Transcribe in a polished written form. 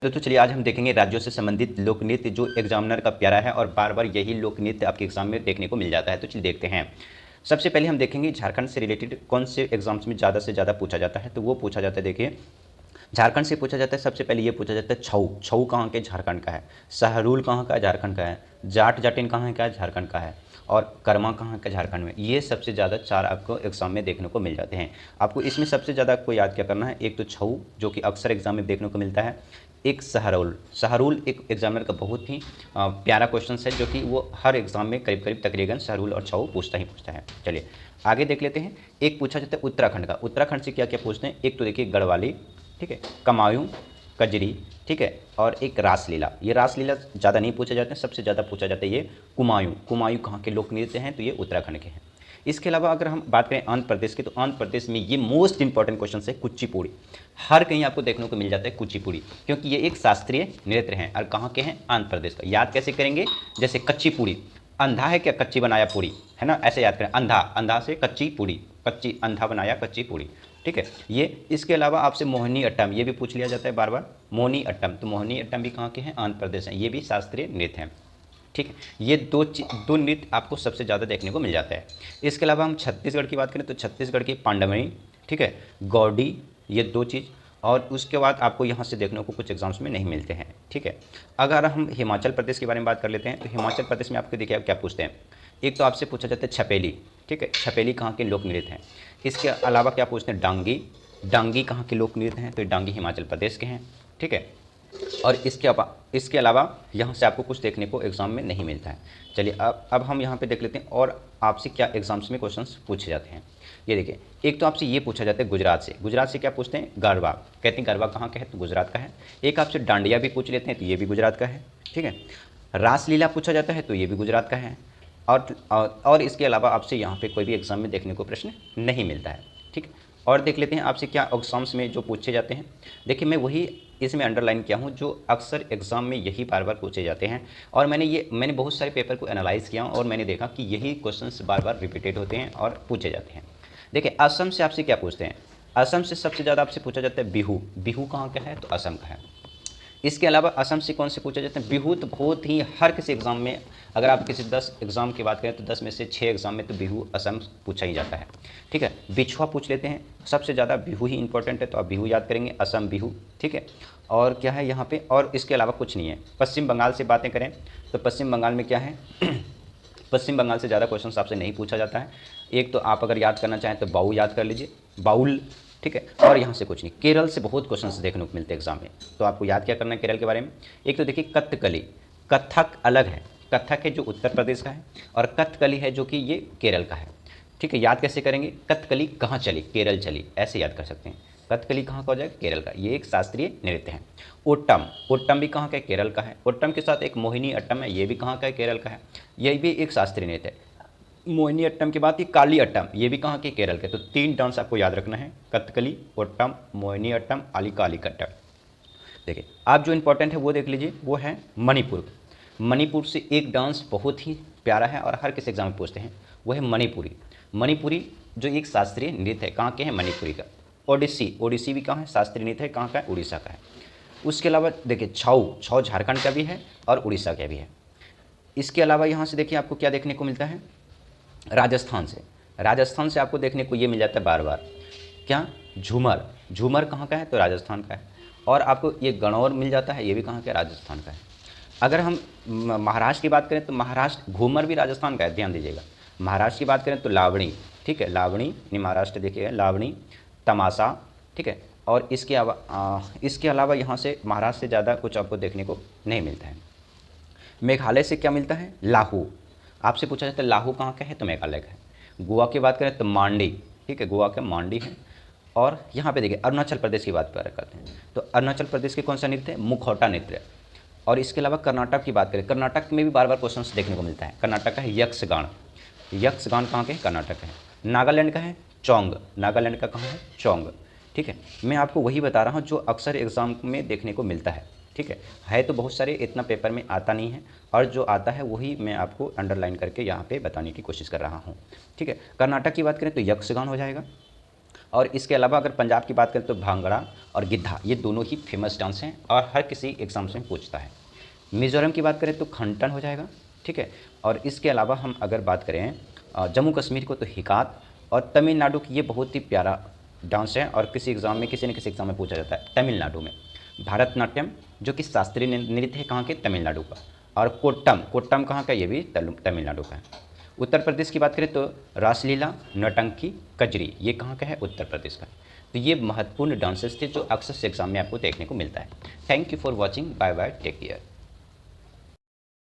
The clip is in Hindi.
तो चलिए आज हम देखेंगे राज्यों से संबंधित लोक नृत्य जो एग्जामिनर का प्यारा है और बार बार यही लोक नृत्य आपके एग्जाम में देखने को मिल जाता है। तो चलिए देखते हैं। सबसे पहले हम देखेंगे झारखंड से रिलेटेड कौन से एग्जाम्स में ज़्यादा से ज़्यादा पूछा जाता है। तो वो पूछा जाता है, देखिए झारखंड से पूछा जाता है। सबसे पहले ये पूछा जाता है छऊ। छऊ कहाँ के? झारखंड का है। सहरूल कहाँ का? झारखंड का है। जाट जाटिन कहाँ का? झारखंड का है। और कर्मा कहाँ का? झारखंड में। ये सबसे ज़्यादा चार आपको एग्जाम में देखने को मिल जाते हैं। आपको इसमें सबसे ज़्यादा आपको याद क्या करना है, एक तो छऊ जो कि अक्सर एग्जाम में देखने को मिलता है, एक सहरूल। सहरूल एक एग्जामिनर का बहुत ही प्यारा क्वेश्चन है जो कि वो हर एग्जाम में करीब करीब तकरीबन सहरूल और छऊ पूछता ही पूछता है। चलिए आगे देख लेते हैं। एक पूछा जाता है उत्तराखंड का। उत्तराखंड से क्या क्या पूछते हैं, एक तो देखिए गढ़वाली, ठीक है, कमायूं, कजरी, ठीक है, और एक रासलीला। ये रासलीला ज़्यादा नहीं पूछा जाता है, सबसे ज़्यादा पूछा जाता है ये कुमायूं। कुमायूं कहाँ के लोक नृत्य हैं, तो ये उत्तराखंड के हैं। इसके अलावा अगर हम बात करें आंध्र प्रदेश की, तो आंध्र प्रदेश में ये मोस्ट इंपॉर्टेंट क्वेश्चन है कुचिपुड़ी। हर कहीं आपको देखने को मिल जाता है कुचिपुड़ी, क्योंकि ये एक शास्त्रीय नृत्य है और कहाँ के हैं, आंध्र प्रदेश का। याद कैसे करेंगे, जैसे कच्ची पूड़ी, अंधा है क्या, कच्ची बनाया पूड़ी, है ना, ऐसे याद करें। अंधा, अंधा से कच्ची पूड़ी, कच्ची, अंधा बनाया कच्ची पूड़ी, ठीक है। ये इसके अलावा आपसे मोहिनी अट्टम, ये भी पूछ लिया जाता है बार बार। मोहिनी अट्टम, तो मोहिनी अट्टम भी कहाँ के हैं, आंध्र प्रदेश हैं। ये भी शास्त्रीय नृत्य हैं, ठीक है। ये दो नृत्य आपको सबसे ज़्यादा देखने को मिल जाता है। इसके अलावा हम छत्तीसगढ़ की बात करें तो छत्तीसगढ़ की पांडवनी, ठीक है, गौडी, ये दो चीज़। और उसके बाद आपको यहाँ से देखने को कुछ एग्जाम्स में नहीं मिलते हैं, ठीक है। अगर हम हिमाचल प्रदेश के बारे में बात कर लेते हैं तो हिमाचल प्रदेश में आपको देखिए क्या पूछते हैं। एक तो आपसे पूछा जाता है छपेली, ठीक है, छपेली कहाँ के लोक नृत्य हैं। इसके अलावा क्या पूछते हैं, डांगी। डांगी कहाँ के लोक नृत्य हैं, तो डांगी हिमाचल प्रदेश के हैं, ठीक है। और इसके अलावा यहाँ से आपको कुछ देखने को एग्ज़ाम में नहीं मिलता है। चलिए अब हम यहाँ पे देख लेते हैं और आपसे क्या एग्जाम्स में क्वेश्चंस पूछे जाते हैं। ये देखिए, एक तो आपसे ये पूछा जाता है गुजरात से। गुजरात से क्या पूछते हैं, गरबा। कहते हैं गरबा कहाँ का है, तो गुजरात का है। एक आपसे डांडिया भी पूछ लेते हैं, तो ये भी गुजरात का है, ठीक है। रासलीला पूछा जाता है तो ये भी गुजरात का है। और इसके अलावा आपसे यहाँ पे कोई भी एग्ज़ाम में देखने को प्रश्न नहीं मिलता है, ठीक है। और देख लेते हैं आपसे क्या एग्जाम्स में जो पूछे जाते हैं। देखिए मैं वही इसमें अंडरलाइन किया हूँ जो अक्सर एग्ज़ाम में यही बार बार पूछे जाते हैं। और मैंने बहुत सारे पेपर को एनालाइज़ किया और मैंने देखा कि यही क्वेश्चंस बार बार रिपीटेड होते हैं और पूछे जाते हैं। देखिए असम से आपसे क्या पूछते हैं। असम से सबसे ज़्यादा आपसे पूछा जाता है बिहू। बिहू कहाँ का है, तो असम का है। इसके अलावा असम से कौन से पूछे जाते हैं, बिहू तो बहुत ही हर किसी एग्ज़ाम में, अगर आप किसी 10 एग्ज़ाम की बात करें तो 10 में से 6 एग्ज़ाम में तो बिहू असम पूछा ही जाता है, ठीक है। बिछुआ पूछ लेते हैं, सबसे ज़्यादा बिहू ही इंपॉर्टेंट है तो आप बिहू याद करेंगे, असम बिहू, ठीक है। और क्या है यहाँ पे, और इसके अलावा कुछ नहीं है। पश्चिम बंगाल से बातें करें तो पश्चिम बंगाल में क्या है पश्चिम बंगाल से ज़्यादा क्वेश्चन आपसे नहीं पूछा जाता है। एक तो आप अगर याद करना चाहें तो बाउल याद कर लीजिए, बाउल, ठीक है। और यहाँ से कुछ नहीं। केरल से बहुत क्वेश्चंस देखने को मिलते हैं एग्जाम में, तो आपको याद क्या करना है केरल के बारे में। एक तो देखिए कथकली। कथक अलग है, कथक है जो उत्तर प्रदेश का है और कथकली है जो कि ये केरल का है, ठीक है। याद कैसे करेंगे, कथकली कहाँ चली, केरल चली, ऐसे याद कर सकते हैं। कथकली कहाँ का हो जाएगा, केरल का। ये एक शास्त्रीय नृत्य है। ओट्टम, ओट्टम भी कहाँ का है, केरल का है। ओट्टम के साथ एक मोहिनी अट्टम है, ये भी कहाँ का है, केरल का है। यह भी एक शास्त्रीय नृत्य है। मोहिनी अट्टम के बाद ये काली अट्टम, ये भी कहाँ के, केरल के। तो 3 डांस आपको याद रखना है, कथकली, ओट्टम, मोहिनी अट्टम, काली अट्टम। देखिए आप जो इंपॉर्टेंट है वो देख लीजिए, वो है मणिपुर। मणिपुर से एक डांस बहुत ही प्यारा है और हर किसी एग्जाम में पूछते हैं, वो है मणिपुरी। मणिपुरी जो एक शास्त्रीय नृत्य है, कहाँ के हैं, मणिपुरी का। ओडिसी, ओडिसी भी कहाँ है, शास्त्रीय नृत्य है, कहाँ का है, उड़ीसा का है। उसके अलावा देखिए छऊ, छऊ झारखंड का भी है और उड़ीसा का भी है। इसके अलावा यहाँ से देखिए आपको क्या देखने को मिलता है, राजस्थान से। राजस्थान से आपको देखने को ये मिल जाता है बार बार, क्या, झूमर। झूमर कहाँ का है, तो राजस्थान का है। और आपको ये गणौर मिल जाता है, ये भी कहाँ का है, राजस्थान का है। अगर हम महाराष्ट्र की बात करें तो महाराष्ट्र, घूमर भी राजस्थान का है, ध्यान दीजिएगा। महाराष्ट्र की बात करें तो लावणी, ठीक है, लावणी, महाराष्ट्र देखिए लावणी, तमाशा, ठीक है। और इसके अलावा यहाँ से महाराष्ट्र से ज़्यादा कुछ आपको देखने को नहीं मिलता है। मेघालय से क्या मिलता है, लाहू। आपसे पूछा जाता है लाहू कहाँ का है, तो मेघालय का है। गोवा की बात करें तो मांडी, ठीक है, गोवा का मांडी है। और यहाँ पे देखिए अरुणाचल प्रदेश की बात करते हैं तो अरुणाचल प्रदेश के कौन सा नृत्य है, मुखौटा नृत्य। और इसके अलावा कर्नाटक की बात करें, कर्नाटक में भी बार बार क्वेश्चन देखने को मिलता है। कर्नाटक का है यक्षगान। यक्षगान कहाँ के, कर्नाटक का है। नागालैंड का है चोंग। नागालैंड का कहाँ है, चोंग, ठीक है। मैं आपको वही बता रहा हूँ जो अक्सर एग्जाम में देखने को मिलता है, ठीक है तो बहुत सारे, इतना पेपर में आता नहीं है और जो आता है वही मैं आपको अंडरलाइन करके यहाँ पे बताने की कोशिश कर रहा हूँ, ठीक है। कर्नाटक की बात करें तो यक्षगान हो जाएगा। और इसके अलावा अगर पंजाब की बात करें तो भांगड़ा और गिद्धा, ये दोनों ही फेमस डांस हैं और हर किसी एग्जाम्स में पूछता है। मिज़ोरम की बात करें तो खंटन हो जाएगा, ठीक है। और इसके अलावा हम अगर बात करें जम्मू कश्मीर को तो हिकात, और तमिलनाडु की ये बहुत ही प्यारा डांस है और किसी एग्ज़ाम में, किसी न किसी एग्ज़ाम में पूछा जाता है, तमिलनाडु में भारतनाट्यम, जो कि शास्त्रीय नृत्य है कहाँ के, तमिलनाडु का। और कोट्टम, कोट्टम कहाँ का, ये भी तमिलनाडु का है। उत्तर प्रदेश की बात करें तो रासलीला, नौटंकी, कजरी, ये कहाँ का है, उत्तर प्रदेश का। तो ये महत्वपूर्ण डांसेस थे जो अक्सर से एग्जाम में आपको देखने को मिलता है। Thank you for watching, bye bye, take care.